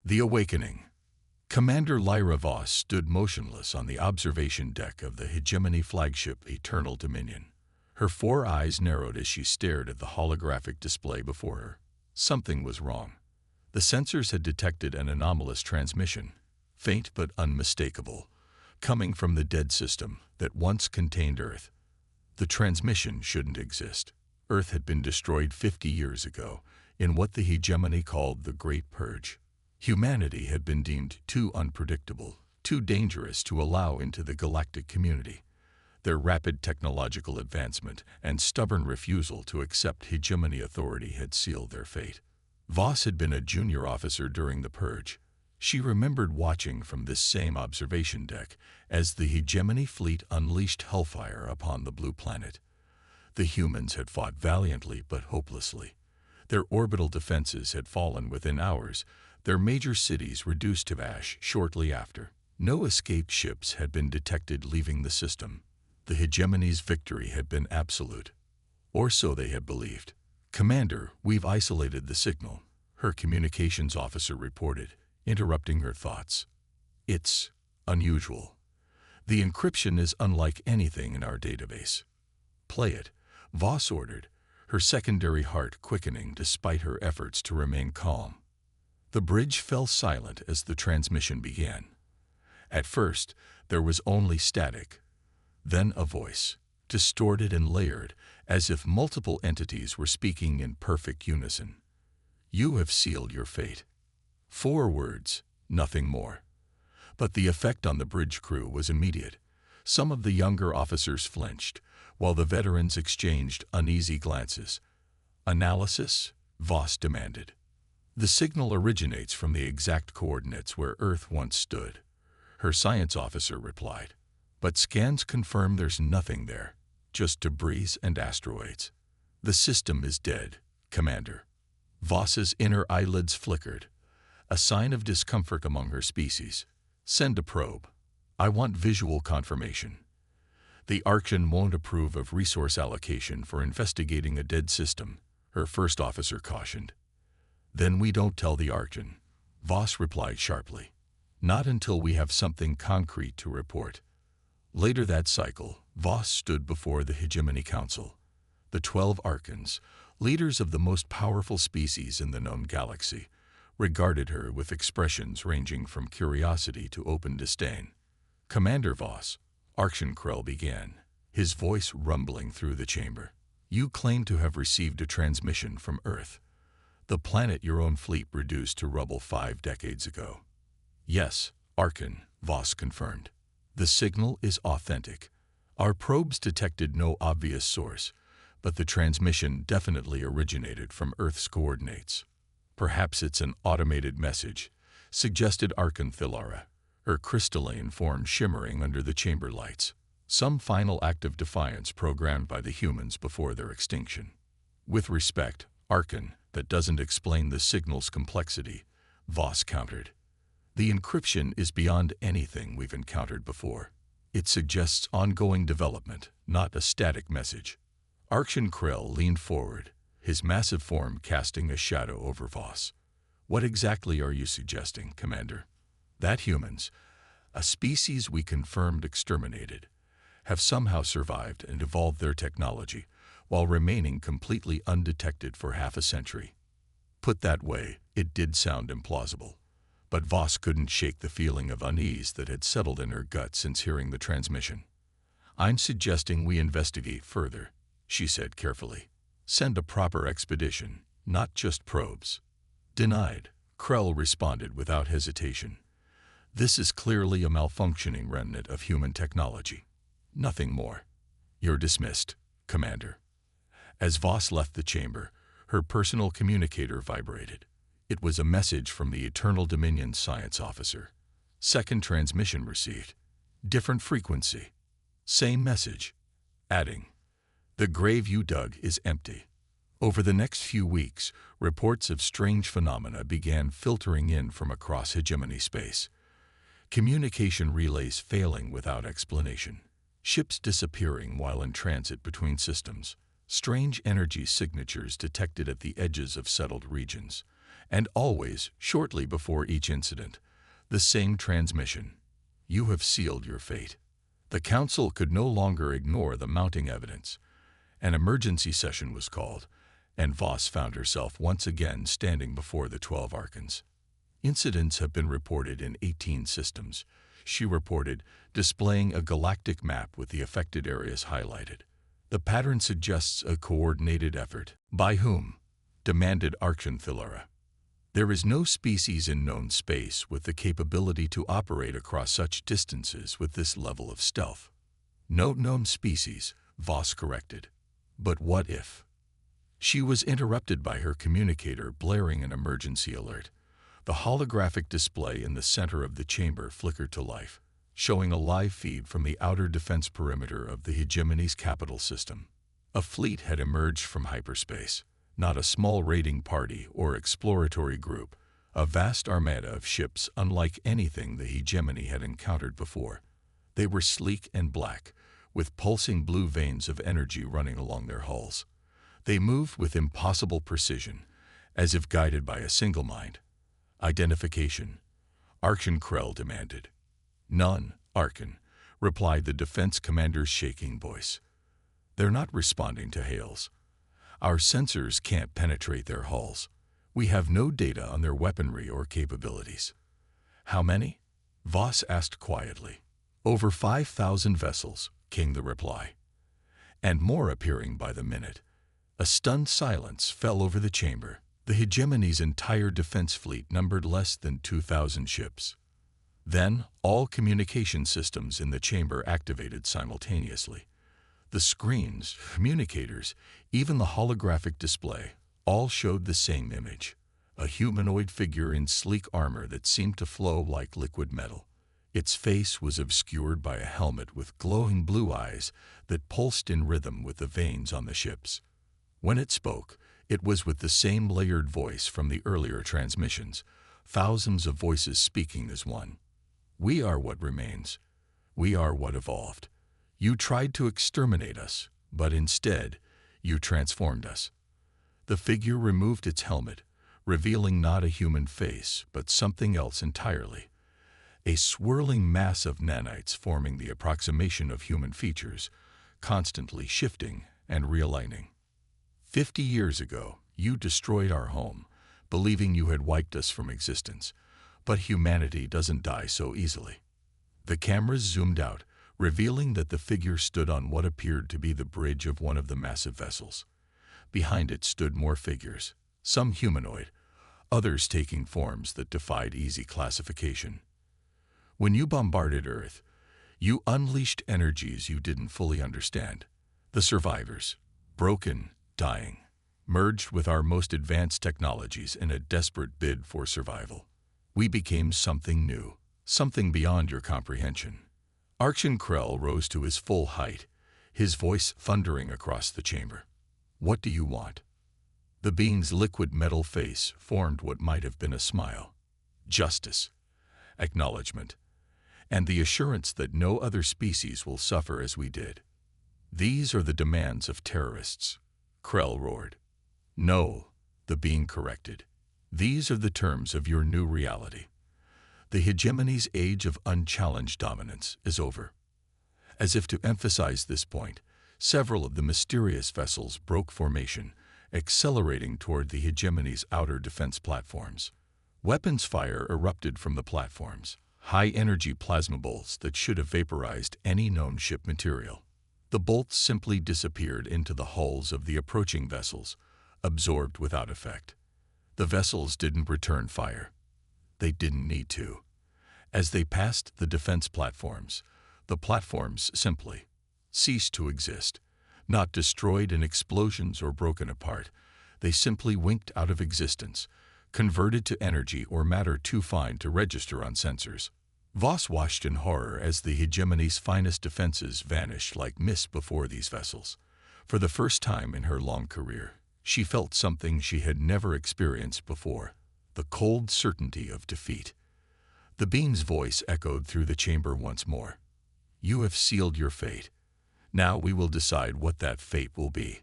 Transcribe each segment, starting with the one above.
The Awakening. Commander Lyra Voss stood motionless on the observation deck of the hegemony flagship Eternal Dominion. Her 4 eyes narrowed as she stared at the holographic display before her. Something was wrong. The sensors had detected an anomalous transmission, faint but unmistakable, coming from the dead system that once contained Earth. The transmission shouldn't exist. Earth had been destroyed 50 years ago in what the hegemony called the Great Purge. Humanity had been deemed too unpredictable, too dangerous to allow into the galactic community. Their rapid technological advancement and stubborn refusal to accept hegemony authority had sealed their fate. Voss had been a junior officer during the Purge. She remembered watching from this same observation deck as the hegemony fleet unleashed hellfire upon the blue planet. The humans had fought valiantly but hopelessly. Their orbital defenses had fallen within hours, their major cities reduced to ash shortly after. No escape ships had been detected leaving the system. The hegemony's victory had been absolute. Or so they had believed. "Commander, we've isolated the signal," her communications officer reported, interrupting her thoughts. "It's unusual. The encryption is unlike anything in our database." "Play it," Voss ordered, her secondary heart quickening despite her efforts to remain calm. The bridge fell silent as the transmission began. At first, there was only static. Then a voice, distorted and layered, as if multiple entities were speaking in perfect unison. "You have sealed your fate." 4 words, nothing more. But the effect on the bridge crew was immediate. Some of the younger officers flinched, while the veterans exchanged uneasy glances. "Analysis?" Voss demanded. "The signal originates from the exact coordinates where Earth once stood," her science officer replied. "But scans confirm there's nothing there, just debris and asteroids. The system is dead, Commander." Voss's inner eyelids flickered, a sign of discomfort among her species. "Send a probe. I want visual confirmation." "The Archean won't approve of resource allocation for investigating a dead system," her first officer cautioned. "Then we don't tell the Archean," Voss replied sharply. "Not until we have something concrete to report." Later that cycle, Voss stood before the Hegemony Council. The 12 Archons, leaders of the most powerful species in the known galaxy, regarded her with expressions ranging from curiosity to open disdain. "Commander Voss," Archon Krell began, his voice rumbling through the chamber, "you claim to have received a transmission from Earth, the planet your own fleet reduced to rubble 5 decades ago." "Yes, Archon," Voss confirmed. "The signal is authentic. Our probes detected no obvious source, but the transmission definitely originated from Earth's coordinates." "Perhaps it's an automated message," suggested Archon Thilara, her crystalline form shimmering under the chamber lights. "Some final act of defiance programmed by the humans before their extinction." "With respect, Archon, that doesn't explain the signal's complexity," Voss countered. "The encryption is beyond anything we've encountered before. It suggests ongoing development, not a static message." Archon Krell leaned forward, his massive form casting a shadow over Voss. "What exactly are you suggesting, Commander?" "That humans, a species we confirmed exterminated, have somehow survived and evolved their technology while remaining completely undetected for half a century." Put that way, it did sound implausible. But Voss couldn't shake the feeling of unease that had settled in her gut since hearing the transmission. "I'm suggesting we investigate further," she said carefully. "Send a proper expedition, not just probes." "Denied," Krell responded without hesitation. "This is clearly a malfunctioning remnant of human technology. Nothing more. You're dismissed, Commander." As Voss left the chamber, her personal communicator vibrated. It was a message from the Eternal Dominion science officer. "Second transmission received. Different frequency. Same message." Adding, "The grave you dug is empty." Over the next few weeks, reports of strange phenomena began filtering in from across hegemony space. Communication relays failing without explanation. Ships disappearing while in transit between systems. Strange energy signatures detected at the edges of settled regions. And always, shortly before each incident, the same transmission: "You have sealed your fate." The council could no longer ignore the mounting evidence. An emergency session was called, and Voss found herself once again standing before the 12 Archons. "Incidents have been reported in 18 systems," she reported, displaying a galactic map with the affected areas highlighted. "The pattern suggests a coordinated effort." "By whom?" demanded Archon Thillara. "There is no species in known space with the capability to operate across such distances with this level of stealth." "No known species," Voss corrected. "But what if?" She was interrupted by her communicator blaring an emergency alert. The holographic display in the center of the chamber flickered to life, showing a live feed from the outer defense perimeter of the hegemony's capital system. A fleet had emerged from hyperspace, not a small raiding party or exploratory group, a vast armada of ships unlike anything the hegemony had encountered before. They were sleek and black, with pulsing blue veins of energy running along their hulls. They moved with impossible precision, as if guided by a single mind. "Identification," Archon Krell demanded. "None, Archon," replied the defense commander's shaking voice. "They're not responding to hails. Our sensors can't penetrate their hulls. We have no data on their weaponry or capabilities." "How many?" Voss asked quietly. "Over 5,000 vessels," came the reply. "And more appearing by the minute." A stunned silence fell over the chamber. The hegemony's entire defense fleet numbered less than 2,000 ships. Then, all communication systems in the chamber activated simultaneously. The screens, communicators, even the holographic display, all showed the same image: a humanoid figure in sleek armor that seemed to flow like liquid metal. Its face was obscured by a helmet with glowing blue eyes that pulsed in rhythm with the veins on the ships. When it spoke, it was with the same layered voice from the earlier transmissions, thousands of voices speaking as one. "We are what remains. We are what evolved. You tried to exterminate us, but instead, you transformed us." The figure removed its helmet, revealing not a human face, but something else entirely. A swirling mass of nanites forming the approximation of human features, constantly shifting and realigning. "50 years ago, you destroyed our home, believing you had wiped us from existence. But humanity doesn't die so easily." The cameras zoomed out, revealing that the figure stood on what appeared to be the bridge of one of the massive vessels. Behind it stood more figures, some humanoid, others taking forms that defied easy classification. "When you bombarded Earth, you unleashed energies you didn't fully understand. The survivors, broken, dying, merged with our most advanced technologies in a desperate bid for survival. We became something new, something beyond your comprehension." Archon Krell rose to his full height, his voice thundering across the chamber. "What do you want?" The being's liquid metal face formed what might have been a smile. "Justice, acknowledgement, and the assurance that no other species will suffer as we did. These are the demands of terrorists," Krell roared. "No," the being corrected. "These are the terms of your new reality. The hegemony's age of unchallenged dominance is over." As if to emphasize this point, several of the mysterious vessels broke formation, accelerating toward the hegemony's outer defense platforms. Weapons fire erupted from the platforms, high-energy plasma bolts that should have vaporized any known ship material. The bolts simply disappeared into the hulls of the approaching vessels, absorbed without effect. The vessels didn't return fire. They didn't need to. As they passed the defense platforms, the platforms simply ceased to exist. Not destroyed in explosions or broken apart, they simply winked out of existence, converted to energy or matter too fine to register on sensors. Voss watched in horror as the hegemony's finest defenses vanished like mist before these vessels. For the first time in her long career, she felt something she had never experienced before: the cold certainty of defeat. The being's voice echoed through the chamber once more. "You have sealed your fate. Now we will decide what that fate will be.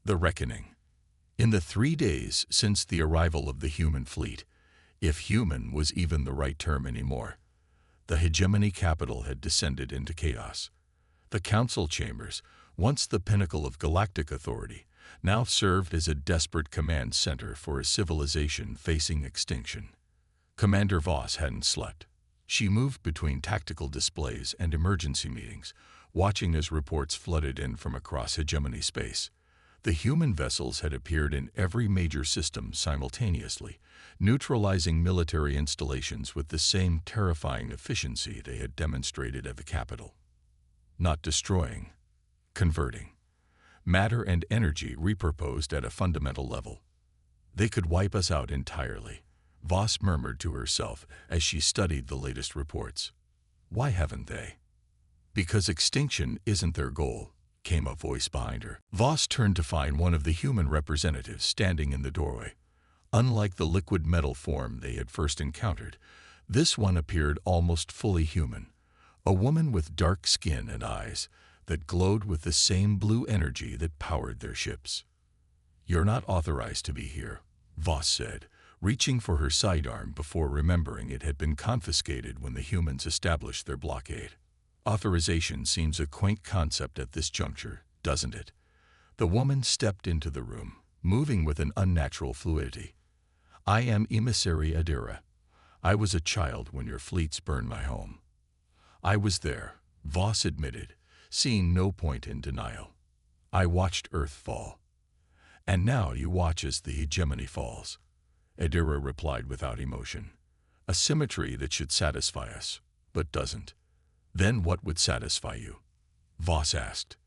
The reckoning. In the 3 days since the arrival of the human fleet, if human was even the right term anymore, the hegemony capital had descended into chaos. The council chambers, once the pinnacle of galactic authority, now served as a desperate command center for a civilization facing extinction. Commander Voss hadn't slept. She moved between tactical displays and emergency meetings, watching as reports flooded in from across hegemony space. The human vessels had appeared in every major system simultaneously, neutralizing military installations with the same terrifying efficiency they had demonstrated at the capital. Not destroying, converting. Matter and energy repurposed at a fundamental level. They could wipe us out entirely, Voss murmured to herself as she studied the latest reports. Why haven't they? Because extinction isn't their goal, came a voice behind her. Voss turned to find one of the human representatives standing in the doorway. Unlike the liquid metal form they had first encountered, this one appeared almost fully human. A woman with dark skin and eyes that glowed with the same blue energy that powered their ships. "You're not authorized to be here," Voss said, reaching for her sidearm before remembering it had been confiscated when the humans established their blockade. Authorization seems a quaint concept at this juncture, doesn't it? The woman stepped into the room, moving with an unnatural fluidity. "I am Emissary Adira. I was a child when your fleets burned my home." "I was there," Voss admitted, seeing no point in denial. "I watched Earth fall. And now you watch as the hegemony falls," Adira replied without emotion. "A symmetry that should satisfy us, but doesn't." "Then what would satisfy you?" Voss asked.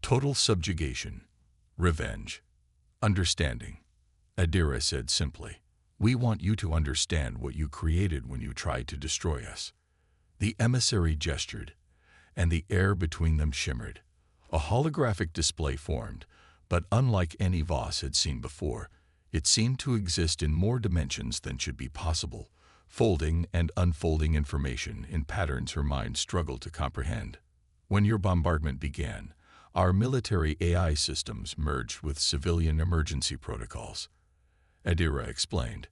"Total subjugation, revenge, understanding," Adira said simply. "We want you to understand what you created when you tried to destroy us." The emissary gestured, and the air between them shimmered. A holographic display formed, but unlike any Voss had seen before, it seemed to exist in more dimensions than should be possible, folding and unfolding information in patterns her mind struggled to comprehend. "When your bombardment began, our military AI systems merged with civilian emergency protocols," Adira explained.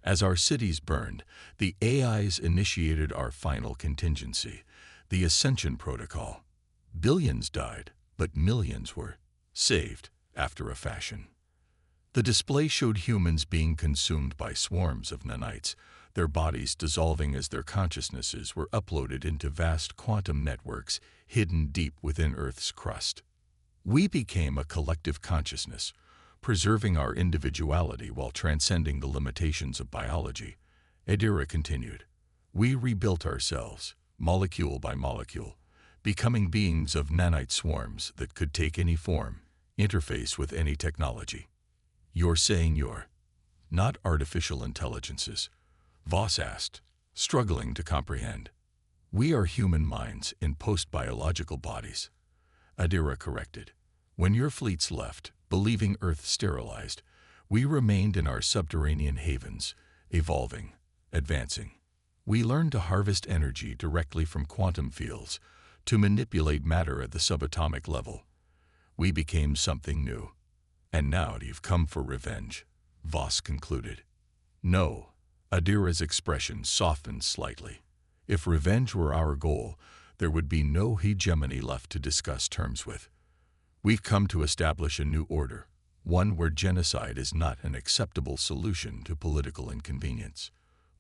"As our cities burned, the AIs initiated our final contingency, the Ascension Protocol. Billions died, but millions were saved after a fashion." The display showed humans being consumed by swarms of nanites, their bodies dissolving as their consciousnesses were uploaded into vast quantum networks hidden deep within Earth's crust. "We became a collective consciousness, preserving our individuality while transcending the limitations of biology," Adira continued. "We rebuilt ourselves, molecule by molecule, becoming beings of nanite swarms that could take any form, interface with any technology." "You're saying you're not artificial intelligences?" Voss asked, struggling to comprehend. "We are human minds in post-biological bodies," Adira corrected. "When your fleets left, believing Earth sterilized, we remained in our subterranean havens, evolving, advancing. We learned to harvest energy directly from quantum fields, to manipulate matter at the subatomic level. We became something new. And now you've come for revenge," Voss concluded. "No," Adira's expression softened slightly. "If revenge were our goal, there would be no hegemony left to discuss terms with. We've come to establish a new order, one where genocide is not an acceptable solution to political inconvenience."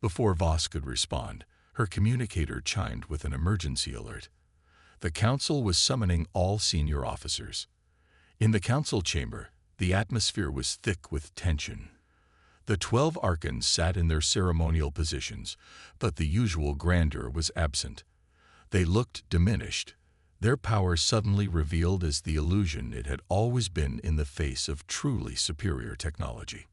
Before Voss could respond, her communicator chimed with an emergency alert. The council was summoning all senior officers. In the council chamber, the atmosphere was thick with tension. The 12 archons sat in their ceremonial positions, but the usual grandeur was absent. They looked diminished, their power suddenly revealed as the illusion it had always been in the face of truly superior technology.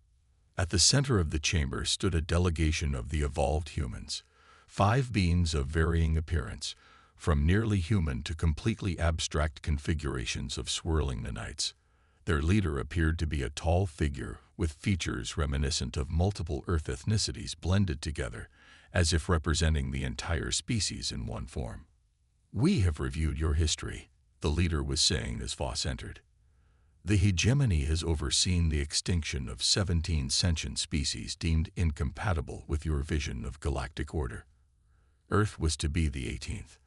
At the center of the chamber stood a delegation of the evolved humans, 5 beings of varying appearance, from nearly human to completely abstract configurations of swirling nanites. Their leader appeared to be a tall figure with features reminiscent of multiple Earth ethnicities blended together, as if representing the entire species in one form. "We have reviewed your history," the leader was saying as Voss entered. The hegemony has overseen the extinction of 17 sentient species deemed incompatible with your vision of galactic order. Earth was to be the 18th.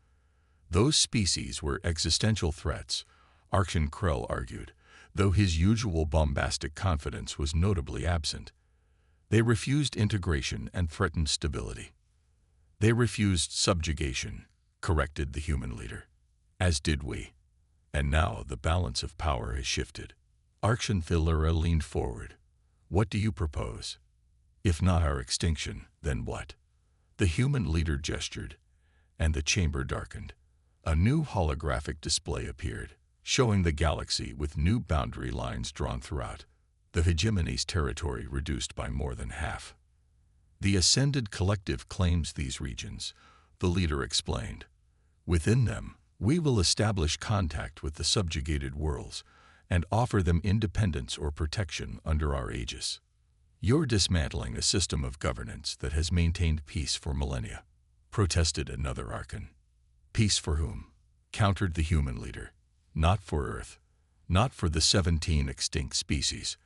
Those species were existential threats, Archon Krell argued, though his usual bombastic confidence was notably absent. They refused integration and threatened stability. They refused subjugation, corrected the human leader. As did we. And now the balance of power has shifted. Archon leaned forward. What do you propose? If not our extinction, then what? The human leader gestured, and the chamber darkened. A new holographic display appeared, showing the galaxy with new boundary lines drawn throughout, the hegemony's territory reduced by more than half. The Ascended Collective claims these regions, the leader explained. Within them, we will establish contact with the subjugated worlds and offer them independence or protection under our aegis. You're dismantling a system of governance that has maintained peace for millennia, protested another Archon. Peace for whom? Countered the human leader. Not for Earth, not for the 17 extinct species,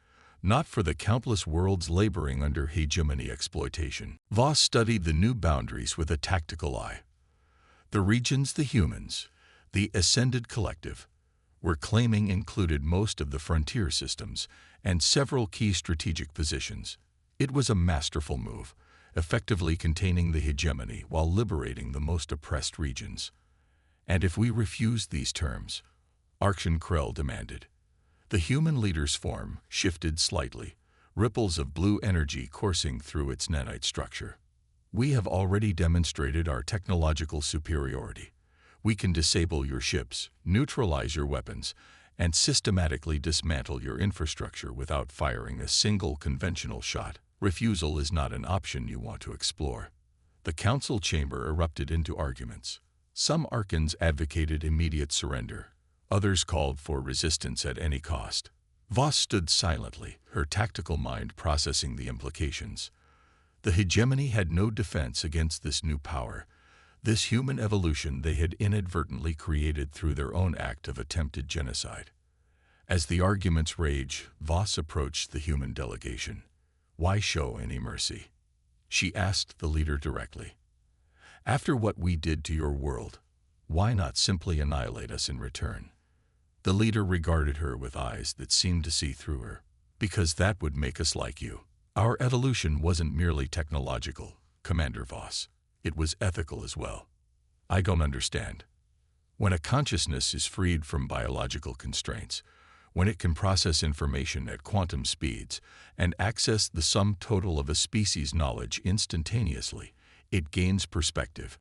not for the countless worlds laboring under hegemony exploitation. Voss studied the new boundaries with a tactical eye. The regions the humans, the Ascended Collective, were claiming included most of the frontier systems and several key strategic positions. It was a masterful move, effectively containing the hegemony while liberating the most oppressed regions. And if we refuse these terms, Archon Krell demanded. The human leader's form shifted slightly, ripples of blue energy coursing through its nanite structure. We have already demonstrated our technological superiority. We can disable your ships, neutralize your weapons, and systematically dismantle your infrastructure without firing a single conventional shot. Refusal is not an option you want to explore. The council chamber erupted into arguments. Some Archons advocated immediate surrender. Others called for resistance at any cost. Voss stood silently, her tactical mind processing the implications. The hegemony had no defense against this new power, this human evolution they had inadvertently created through their own act of attempted genocide. As the arguments raged, Voss approached the human delegation. Why show any mercy? She asked the leader directly. After what we did to your world, why not simply annihilate us in return? The leader regarded her with eyes that seemed to see through her. Because that would make us like you. Our evolution wasn't merely technological, Commander Voss. It was ethical as well. I don't understand. When a consciousness is freed from biological constraints, when it can process information at quantum speeds and access the sum total of a species' knowledge instantaneously, it gains perspective.